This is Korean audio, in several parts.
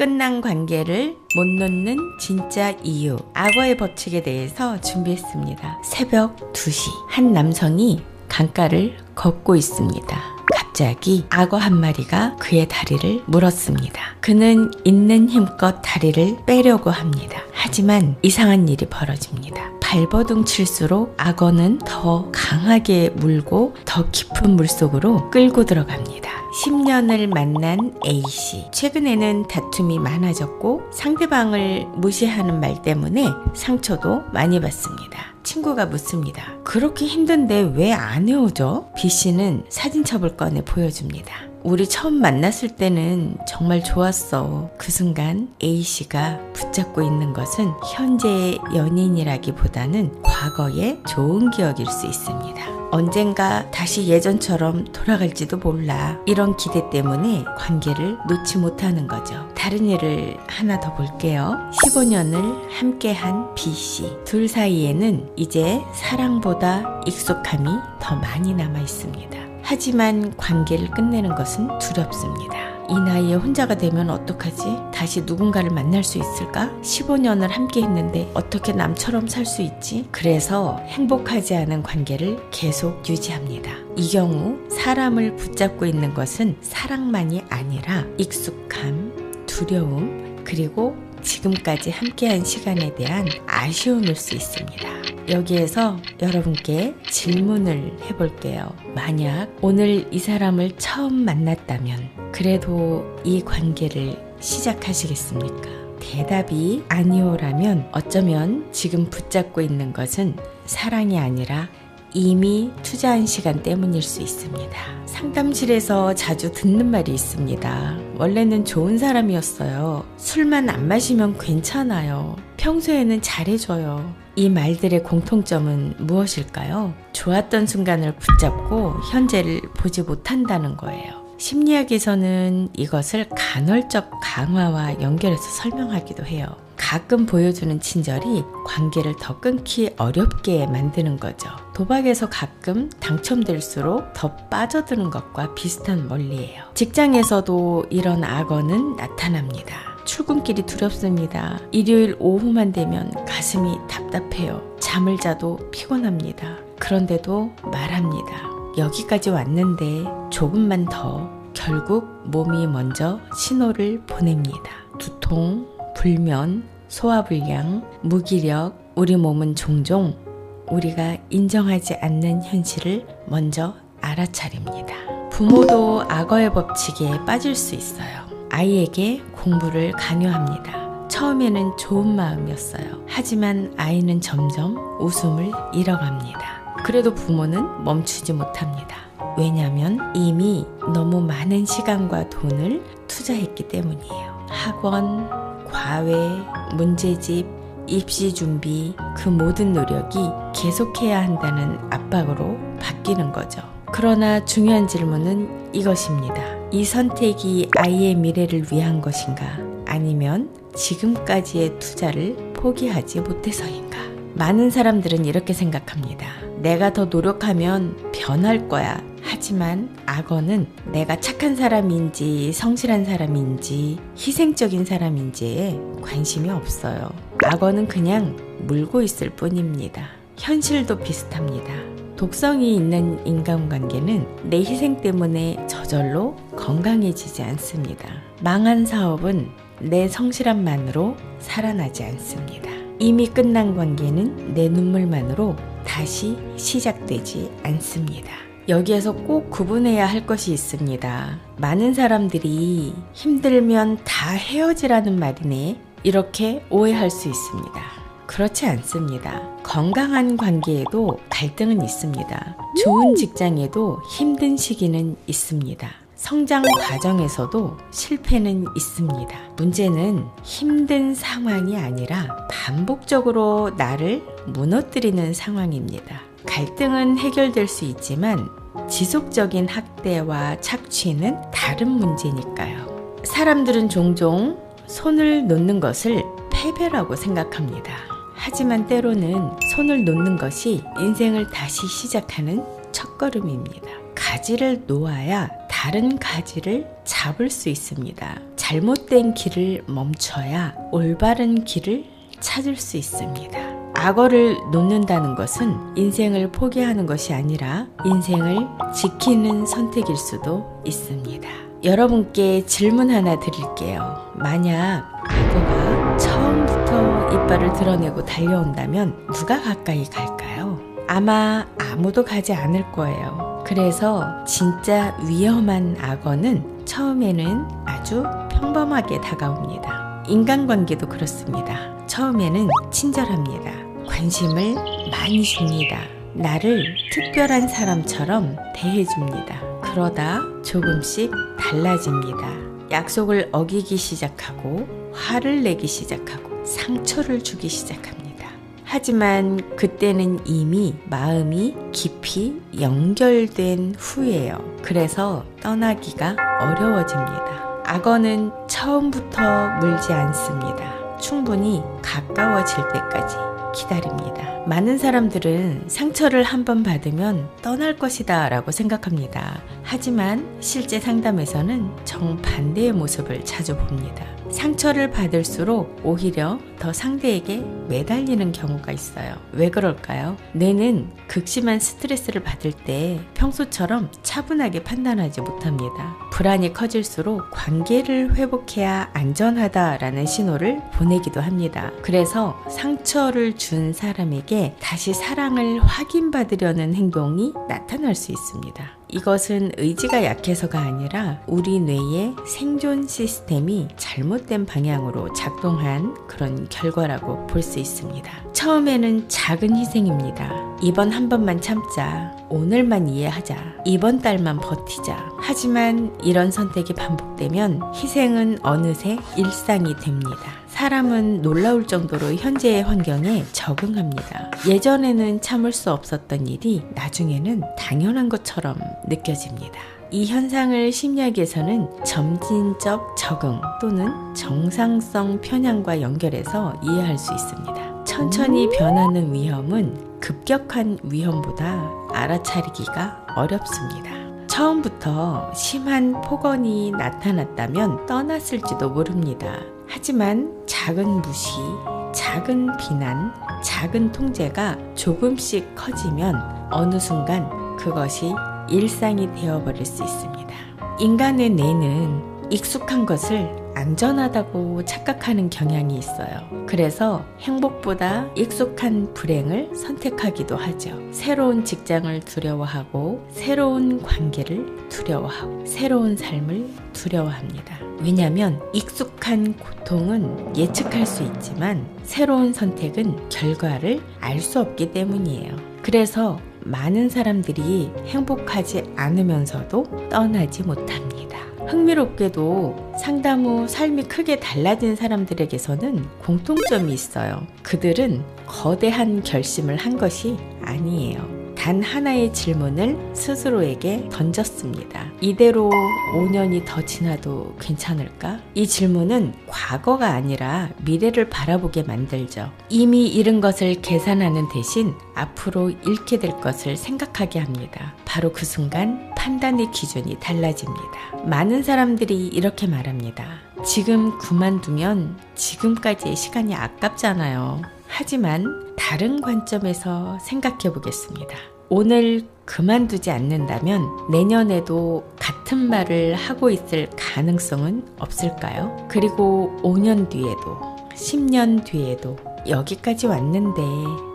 끝난 관계를 못 놓는 진짜 이유, 악어의 법칙에 대해서 준비했습니다. 새벽 2시 한 남성이 강가를 걷고 있습니다. 갑자기 악어 한 마리가 그의 다리를 물었습니다. 그는 있는 힘껏 다리를 빼려고 합니다. 하지만 이상한 일이 벌어집니다. 발버둥 칠수록 악어는 더 강하게 물고 더 깊은 물속으로 끌고 들어갑니다. 10년을 만난 A씨. 최근에는 다툼이 많아졌고 상대방을 무시하는 말 때문에 상처도 많이 받습니다. 친구가 묻습니다. 그렇게 힘든데 왜 안 헤어져? B씨는 사진첩을 꺼내 보여줍니다. 우리 처음 만났을 때는 정말 좋았어. 그 순간 A씨가 붙잡고 있는 것은 현재의 연인이라기보다는 과거의 좋은 기억일 수 있습니다. 언젠가 다시 예전처럼 돌아갈지도 몰라. 이런 기대 때문에 관계를 놓지 못하는 거죠. 다른 예를 하나 더 볼게요. 15년을 함께한 B씨. 둘 사이에는 이제 사랑보다 익숙함이 더 많이 남아 있습니다. 하지만 관계를 끝내는 것은 두렵습니다. 이 나이에 혼자가 되면 어떡하지? 다시 누군가를 만날 수 있을까? 15년을 함께 했는데 어떻게 남처럼 살 수 있지? 그래서 행복하지 않은 관계를 계속 유지합니다. 이 경우 사람을 붙잡고 있는 것은 사랑만이 아니라 익숙함, 두려움, 그리고 지금까지 함께한 시간에 대한 아쉬움일 수 있습니다. 여기에서 여러분께 질문을 해볼게요. 만약 오늘 이 사람을 처음 만났다면 그래도 이 관계를 시작하시겠습니까? 대답이 아니오라면 어쩌면 지금 붙잡고 있는 것은 사랑이 아니라 이미 투자한 시간 때문일 수 있습니다. 상담실에서 자주 듣는 말이 있습니다. 원래는 좋은 사람이었어요. 술만 안 마시면 괜찮아요. 평소에는 잘해줘요. 이 말들의 공통점은 무엇일까요? 좋았던 순간을 붙잡고 현재를 보지 못한다는 거예요. 심리학에서는 이것을 간헐적 강화와 연결해서 설명하기도 해요. 가끔 보여주는 친절이 관계를 더 끊기 어렵게 만드는 거죠. 도박에서 가끔 당첨될수록 더 빠져드는 것과 비슷한 원리예요. 직장에서도 이런 악어는 나타납니다. 출근길이 두렵습니다. 일요일 오후만 되면 가슴이 답답해요. 잠을 자도 피곤합니다. 그런데도 말합니다. 여기까지 왔는데 조금만 더. 결국 몸이 먼저 신호를 보냅니다. 두통, 불면, 소화불량, 무기력, 우리 몸은 종종 우리가 인정하지 않는 현실을 먼저 알아차립니다. 부모도 악어의 법칙에 빠질 수 있어요. 아이에게 공부를 강요합니다. 처음에는 좋은 마음이었어요. 하지만 아이는 점점 웃음을 잃어갑니다. 그래도 부모는 멈추지 못합니다. 왜냐하면 이미 너무 많은 시간과 돈을 투자했기 때문이에요. 학원, 과외, 문제집, 입시 준비, 그 모든 노력이 계속해야 한다는 압박으로 바뀌는 거죠. 그러나 중요한 질문은 이것입니다. 이 선택이 아이의 미래를 위한 것인가? 아니면 지금까지의 투자를 포기하지 못해서인가? 많은 사람들은 이렇게 생각합니다. 내가 더 노력하면 변할 거야. 하지만 악어는 내가 착한 사람인지 성실한 사람인지 희생적인 사람인지에 관심이 없어요. 악어는 그냥 물고 있을 뿐입니다. 현실도 비슷합니다. 독성이 있는 인간관계는 내 희생 때문에 저절로 건강해지지 않습니다. 망한 사업은 내 성실함만으로 살아나지 않습니다. 이미 끝난 관계는 내 눈물만으로 다시 시작되지 않습니다. 여기에서 꼭 구분해야 할 것이 있습니다. 많은 사람들이 힘들면 다 헤어지라는 말이네 이렇게 오해할 수 있습니다. 그렇지 않습니다. 건강한 관계에도 갈등은 있습니다. 좋은 직장에도 힘든 시기는 있습니다. 성장 과정에서도 실패는 있습니다. 문제는 힘든 상황이 아니라 반복적으로 나를 무너뜨리는 상황입니다. 갈등은 해결될 수 있지만 지속적인 학대와 착취는 다른 문제니까요. 사람들은 종종 손을 놓는 것을 패배라고 생각합니다. 하지만 때로는 손을 놓는 것이 인생을 다시 시작하는 첫걸음입니다. 가지를 놓아야 다른 가지를 잡을 수 있습니다. 잘못된 길을 멈춰야 올바른 길을 찾을 수 있습니다. 악어를 놓는다는 것은 인생을 포기하는 것이 아니라 인생을 지키는 선택일 수도 있습니다. 여러분께 질문 하나 드릴게요. 만약 악어가 처음부터 이빨을 드러내고 달려온다면 누가 가까이 갈까요? 아마 아무도 가지 않을 거예요. 그래서 진짜 위험한 악어는 처음에는 아주 평범하게 다가옵니다. 인간관계도 그렇습니다. 처음에는 친절합니다. 관심을 많이 줍니다. 나를 특별한 사람처럼 대해줍니다. 그러다 조금씩 달라집니다. 약속을 어기기 시작하고 화를 내기 시작하고 상처를 주기 시작합니다. 하지만 그때는 이미 마음이 깊이 연결된 후예요. 그래서 떠나기가 어려워집니다. 악어는 처음부터 물지 않습니다. 충분히 가까워질 때까지 기다립니다. 많은 사람들은 상처를 한번 받으면 떠날 것이다 라고 생각합니다. 하지만 실제 상담에서는 정반대의 모습을 자주 봅니다. 상처를 받을수록 오히려 더 상대에게 매달리는 경우가 있어요. 왜 그럴까요? 뇌는 극심한 스트레스를 받을 때 평소처럼 차분하게 판단하지 못합니다. 불안이 커질수록 관계를 회복해야 안전하다라는 신호를 보내기도 합니다. 그래서 상처를 준 사람에게 다시 사랑을 확인받으려는 행동이 나타날 수 있습니다. 이것은 의지가 약해서가 아니라 우리 뇌의 생존 시스템이 잘못된 방향으로 작동한 그런 결과라고 볼 수 있습니다. 처음에는 작은 희생입니다. 이번 한 번만 참자. 오늘만 이해하자. 이번 달만 버티자. 하지만 이런 선택이 반복되면 희생은 어느새 일상이 됩니다. 사람은 놀라울 정도로 현재의 환경에 적응합니다. 예전에는 참을 수 없었던 일이 나중에는 당연한 것처럼 느껴집니다. 이 현상을 심리학에서는 점진적 적응 또는 정상성 편향과 연결해서 이해할 수 있습니다. 천천히 변하는 위험은 급격한 위험보다 알아차리기가 어렵습니다. 처음부터 심한 폭언이 나타났다면 떠났을지도 모릅니다. 하지만 작은 무시, 작은 비난, 작은 통제가 조금씩 커지면 어느 순간 그것이 일상이 되어버릴 수 있습니다. 인간의 뇌는 익숙한 것을 안전하다고 착각하는 경향이 있어요. 그래서 행복보다 익숙한 불행을 선택하기도 하죠. 새로운 직장을 두려워하고 새로운 관계를 두려워하고 새로운 삶을 두려워합니다. 왜냐하면 익숙한 고통은 예측할 수 있지만 새로운 선택은 결과를 알 수 없기 때문이에요. 그래서 많은 사람들이 행복하지 않으면서도 떠나지 못합니다. 흥미롭게도 상담 후 삶이 크게 달라진 사람들에게서는 공통점이 있어요. 그들은 거대한 결심을 한 것이 아니에요. 단 하나의 질문을 스스로에게 던졌습니다. 이대로 5년이 더 지나도 괜찮을까? 이 질문은 과거가 아니라 미래를 바라보게 만들죠. 이미 잃은 것을 계산하는 대신 앞으로 잃게 될 것을 생각하게 합니다. 바로 그 순간 판단의 기준이 달라집니다. 많은 사람들이 이렇게 말합니다. 지금 그만두면 지금까지의 시간이 아깝잖아요. 하지만 다른 관점에서 생각해 보겠습니다. 오늘 그만두지 않는다면 내년에도 같은 말을 하고 있을 가능성은 없을까요? 그리고 5년 뒤에도 10년 뒤에도 여기까지 왔는데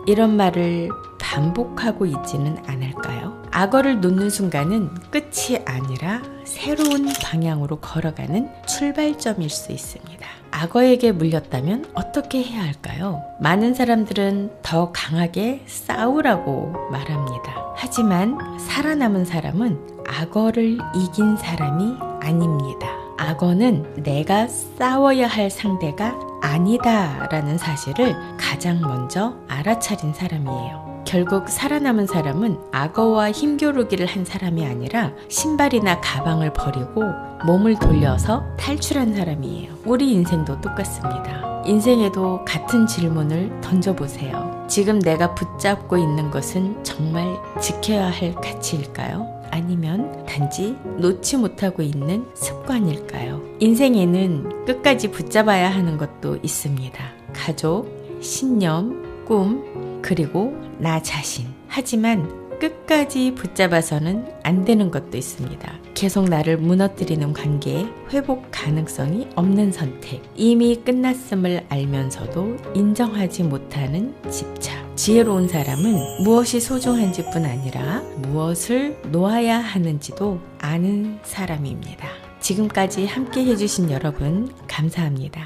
이런 말을 반복하고 있지는 않을까요? 악어를 놓는 순간은 끝이 아니라 새로운 방향으로 걸어가는 출발점일 수 있습니다. 악어에게 물렸다면 어떻게 해야 할까요? 많은 사람들은 더 강하게 싸우라고 말합니다. 하지만 살아남은 사람은 악어를 이긴 사람이 아닙니다. 악어는 내가 싸워야 할 상대가 아니다라는 사실을 가장 먼저 알아차린 사람이에요. 결국 살아남은 사람은 악어와 힘겨루기를 한 사람이 아니라 신발이나 가방을 버리고 몸을 돌려서 탈출한 사람이에요. 우리 인생도 똑같습니다. 인생에도 같은 질문을 던져보세요. 지금 내가 붙잡고 있는 것은 정말 지켜야 할 가치일까요? 아니면 단지 놓지 못하고 있는 습관일까요? 인생에는 끝까지 붙잡아야 하는 것도 있습니다. 가족, 신념, 꿈, 그리고 나 자신. 하지만 끝까지 붙잡아서는 안 되는 것도 있습니다. 계속 나를 무너뜨리는 관계, 회복 가능성이 없는 선택, 이미 끝났음을 알면서도 인정하지 못하는 집착. 지혜로운 사람은 무엇이 소중한지 뿐 아니라 무엇을 놓아야 하는지도 아는 사람입니다. 지금까지 함께 해주신 여러분 감사합니다.